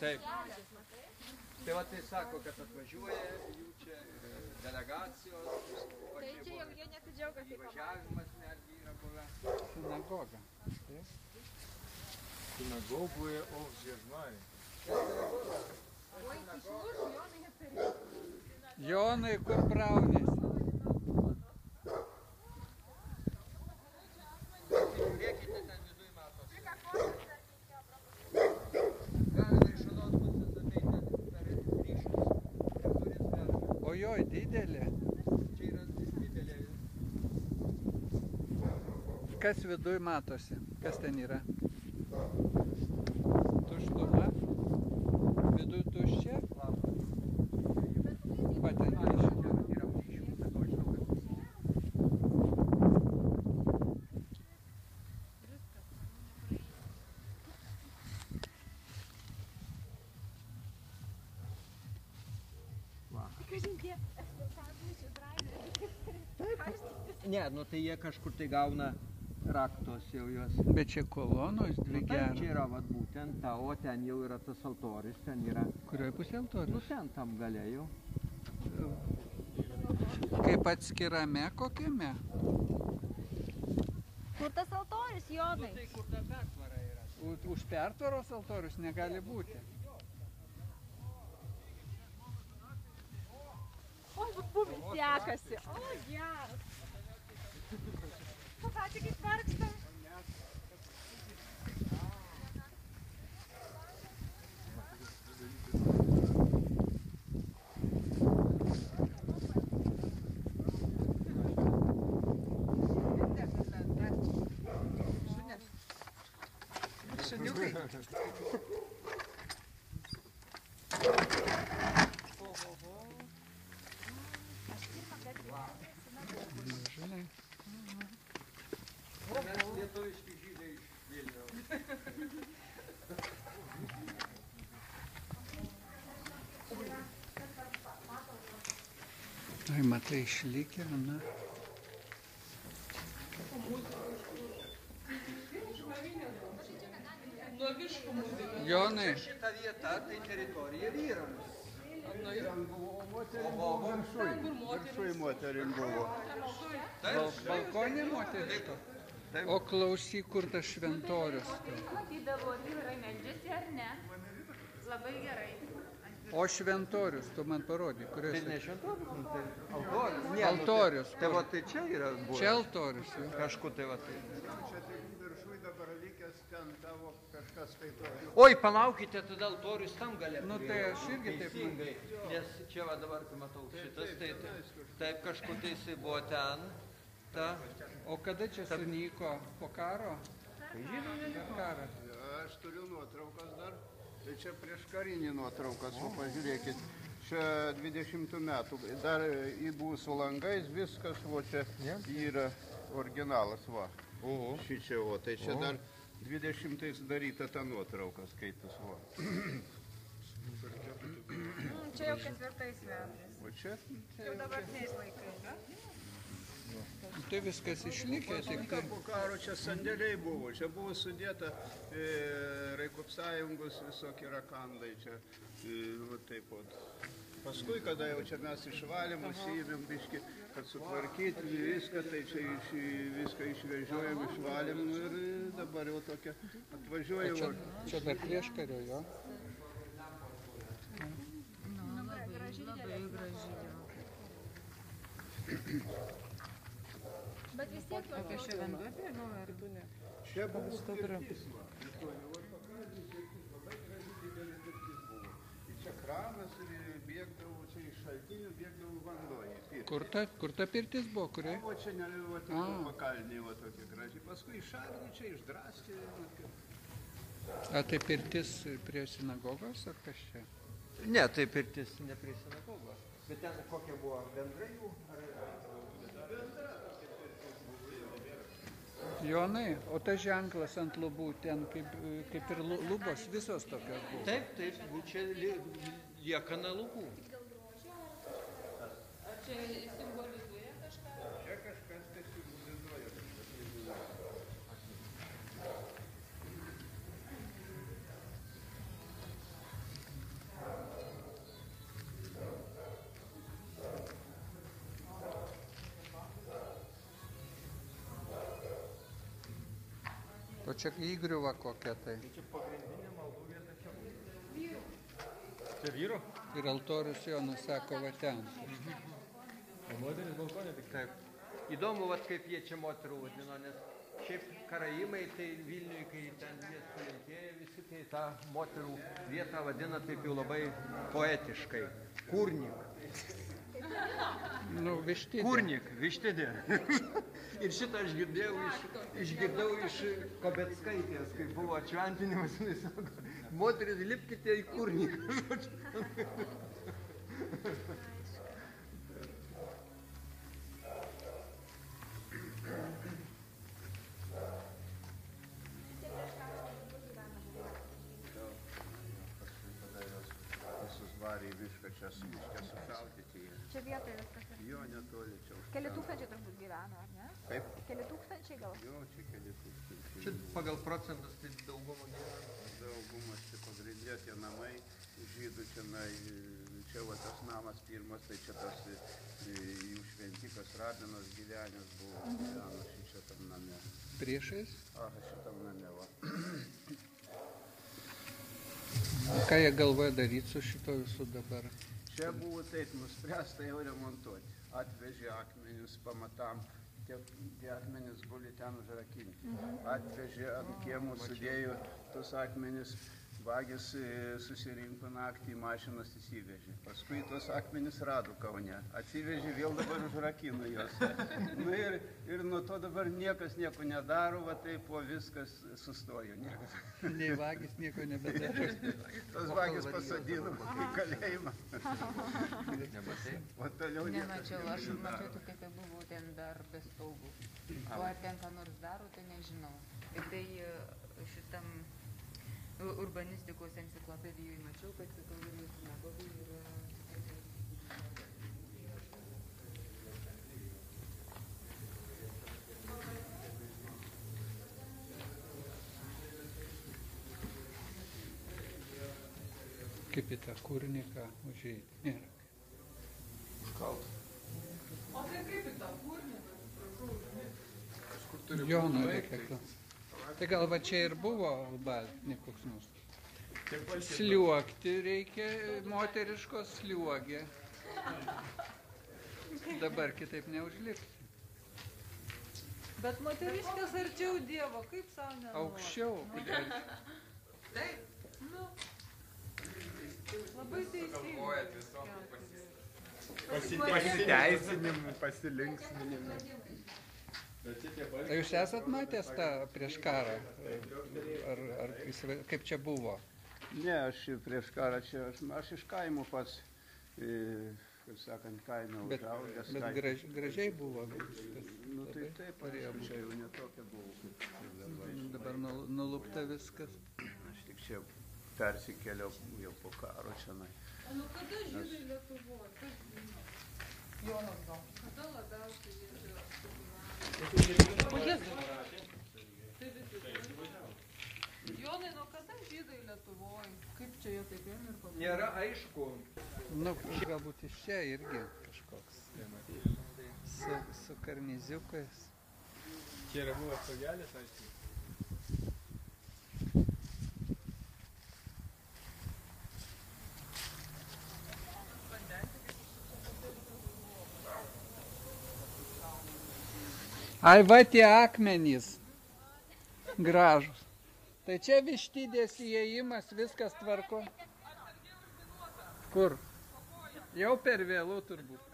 Taip. Tai va tai sako, kad atvažiuoja jų čia delegacijos. Tai čia jau jie nesidžiaugia, kaip važiavimas netgi yra buvę. Synagoga. Синагогу овже знає. Ой, ти слушай, Jonai neperėjo. Jonai, kur braunies? Žiūrėkite, ten viduj matosi. Galime iš anos pusės ateiti per ryšius. Per duris galime. Ojoj, didelė. Čia yra didelė. Kas viduj matosi? Kas ten yra? Tuštuma? Viduj tuščia? Patenki. Yra ryšių, bet o žinau, kad ne, nu tai jie kažkur tai gauna raktos jau juos. Bet čia kolonos dvi Taip, geros. čia yra vat, būtent ta, o ten jau yra tas altorius, ten yra. Kurioje pusėje Nu altorius? ten tam galėjau. Kaip atskirame kokiame? Kur tas altorius, Jonai? Tai kur ta pertvara yra? Už pertvaros altorius negali būti. Oi, bumis sekasi. O, geras. Tu ką tik išvargstam? Šuniukai. Žinai. Mes lietuviški žydai iš Vilniaus. Ai, matai, išlikę, na. Jonai, Šita vieta, tai teritorija vyrams. Viršui moterim buvo. balkonė moteris. O klausyk, kur tas šventorius. Matydavo, ar vyrai meldžiasi ar ne. Labai gerai. O šventorius, tu man parodyk, Tai kuriuose. ne šventorius, tai altorius. Ne, Altorius, Tai va tai čia yra buvo. Čia altorius. Jo. Kažkur tai va tai. Čia tik viršui dabar likęs ten tavo kažkas skaito. Oi, palaukite, tada altorius tam galėtų. Nu, tai aš irgi taip Teisingai, nes čia va dabar, kai matau šitas, tai taip kažkur tai jisai buvo ten. Ta. O kada čia sunyko? Po karo? Per karą. Aš turiu nuotraukas dar. Tai čia prieš karinį nuotraukas, o pažiūrėkit. Čia 20 metų. Dar buvo su langais, viskas, o čia yra originalas, va. Šičia, o tai čia dar 20 daryta ta nuotrauka, skaitas, va. Čia jau 4 metais. O čia Jau dabartiniais laikais, ne? Tai viskas išlikė, tik tai. po karo čia sandėliai buvo, čia buvo sudėta Raikop sąjungos visokie rakandai čia, va taip pat. Paskui, kada jau čia mes išvalėm, užsiėmėm biškį, kad sutvarkyti viską, tai čia viską išvežiojam, išvalėm ir dabar jau tokia atvažiuoja. Čia dar prieš kario, jo. Labai graži. Bet vis tiek jau Apie šventuoju žinau, ar tu ne? Čia buvo pirtis, va. Čia kranas ir bėgdavo, čia iš šaltinių bėgdavo vanduo į pirtį. Kur ta pirtis buvo, kuriai? O čia neliuvo tik pakalniai, va tokie gražiai. Paskui išardė čia, išdrastė. A tai pirtis prie sinagogos ar kas čia? Ne, tai pirtis ne prie sinagogos. Bet ten kokia buvo bendrai jų? Jonai, o tas ženklas ant lubų ten kaip ir lubos visos tokios buvo. Taip, taip, čia liekana lūpų. Ar čia simbolizuoja kažką? Čia kažkas tai simbolizuoja. čia įgriuva kokia tai. Čia pagrindinė maldų vieta čia buvo. Čia vyro? Ir altorius jo nusako va ten. O moteris balkonė tik taip. Įdomu, vat, kaip jie čia moterų vadino, nes šiaip karaimai, tai Vilniui, kai ten jie sulėtėjo visi, tai tą moterų vietą vadina taip jau labai poetiškai. Kurnik. Nu, vištidė. Kurnik, vištidė. Ir šitą aš išgirdau iš Kabeckaitės, kai buvo atšventinimas, jis sako, moteris lipkite į kurniką. Varė į mišką čia sušaudyti. Čia vietoje viskas. Jo, netoli čia. Keli tūkstančiai turbūt gyveno, ar ne? Kaip? Keli tūkstančiai gal? Jo, čia keli tūkstančiai. Čia pagal procentus tai dauguma gyvena. Daugumas čia pagrindė tie namai žydų čia va tas namas pirmas, tai čia tas jų šventikas Rabinas gyvenęs buvo, gyveno šitam name. Priešais? Aha, šitam name va. Ką jie galvoja daryti su šito visu dabar? Čia buvo taip nuspręsta jau remontuoti. Atvežė akmenis pamatam, tie akmenys guli ten užrakinti. Atvežė ant kiemų, sudėjo tus akmenis, vagis susirinko naktį, mašinas įsivežė. Paskui tos akmenis rado Kaune. Atsivežė, vėl dabar užrakino juos. Nu ir nuo to dabar niekas nieko nedaro, va taip po viskas sustojo. Niekas. Nei vagis nieko nebedaro. Tos vagis pasodino į kalėjimą. O toliau niekas. Nemačiau, aš mačiau tik, kaip buvo ten dar be stogų. O ar ten ką nors daro, tai nežinau. Tik tai šitam urbanistikos enciklopedijoje mačiau, kad Kalvarijos sinagogai yra... Kaip į tą kurniką užėjti. Nėra. Užkaltas. O tai kaip į tą kurniką, prašau, Jono reikia klausti. Tai gal va čia ir buvo baltnik koks nors. Sliuogti reikia, moteriškos sliuogė. Dabar kitaip neužlipti. Bet moteriškės arčiau Dievo, kaip savo nenori? Aukščiau. Taip, nu, labai teisingai. Pasiteisinimų, pasilinksminimų. Jūs esat matęs tą prieš karą? Ar kaip čia buvo? Ne, aš prieš karą čia, aš iš kaimo pats, kaip sakant, kaime užaugęs. Bet gražiai buvo viskas. Nu tai taip, čia jau netokia buvo. Dabar nulupta viskas. Aš tik čia persikėliau jau po karo čionai. O nu kada žydai Lietuvoje? Kas žino? Jonas gal. Kada labiausiai jie čia apsigyveno? O Jėzus. Tai visi. Jonai, nu kada žydai Lietuvoje? Kaip čia jie taip ėmė ir pabuvo? Nėra aišku. Nu, galbūt iš čia irgi kažkoks. Su karniziukais. Čia yra buvo stogelis, aišku. Ai, va tie akmenys gražus. Tai čia vištidės įėjimas, viskas tvarko. Kur? Jau per vėlu turbūt.